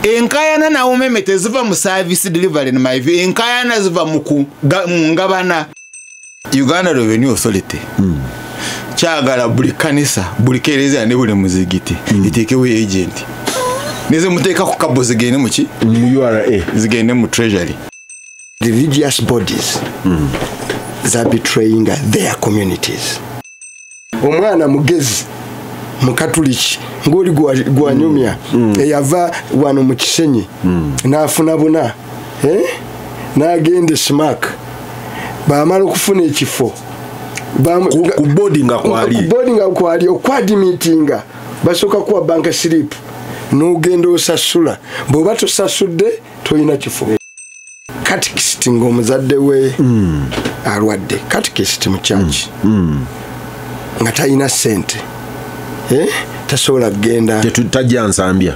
enkayana na umeme teziva mu service delivery na maivi enkayana ziva mu ngabana. Uganda Revenue Authority kyagala buli kanisa buli kereza ne buli muzigiti itekewe agent neze muteka ku kabo zigene mu ki mu URA zigene mu treasury. Religious bodies are betraying their communities. Omwana mugezi mukatuliki ngoli gwanyumya eyava wano mu Kisenyi nafuna buna nagende smack bamala okufuna ekifo ku boardinga kwali okwadimitinga basoka kuwa bank slip n'ogenda osasula bw'oba tosasudde toyina kifo. Catechist ng'omuzadde we alwadde catechist mu church nga talina ssente tasobola kugenda tajja nsambya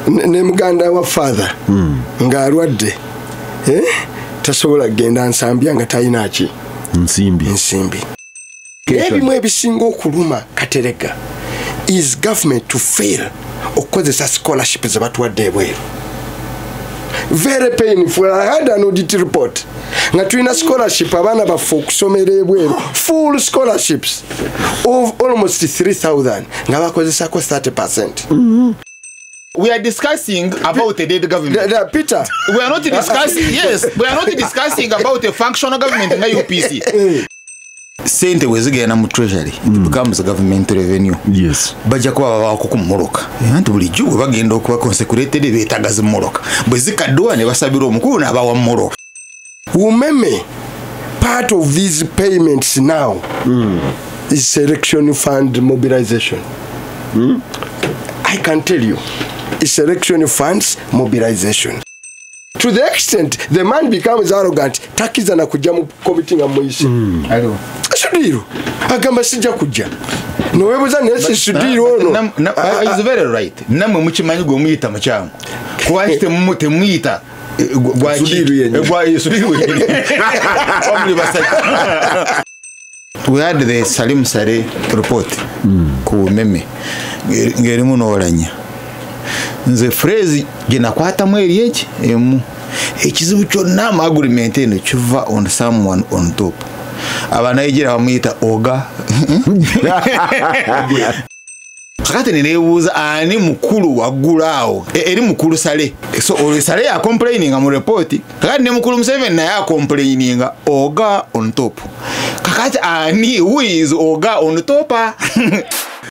ne muganda wa father nga alwadde tasobola kugenda nsambya nga talina ki nsimbi. Ebimu ebisinga okuluma Katerega is government to fail okukozesa scholarship zebatuwadde ebweru. Very painful. I had an audit report nga tulina scholarship abaana baffe okusomera ebweru full scholarships of almost 3,000 nga bakozesako 30%. We are discussing about a dead government. Peter, we are not discussing. Yes, we are not discussing about a functional government in UPC. Sente wezigenda mu treasury becomes government revenue. Yes. Baja kwa wako kumoroka. Anti bulijjo bagenda okuba consecrated betagaza moroka. Bwezikadwa ne basabira omukulu n'abawa moroka. Umeme part of these payments now is selection fund mobilization. I can tell you, it's election funds mobilization. To the extent the man becomes arrogant, takiza na kuja mu committee nga moyisi. Alo. Sudiru. Agamba sijja kujja. No webuza nesi Sudiru ono. Is very right. Namwe mukimanyi go muyita mukyamo. Kwashite mumute muyita gwa Sudiru yenye. Gwa Sudiru yenye. Omuli basajja. We had the Salim Sare report ku meme ngerimu n'olanya nze phrase gina kwata mweri eki emu ekizibu kyonna mu agreement eno kiva on someone on top abanayigera bamuyita oga kakati nenebuuza ani mukulu waggulaawo eri mukulu Sale so olwe Sale ya complaininga mu report kakati ne mukulu Museveni naye complaininga oga on top kakati ani who is oga on top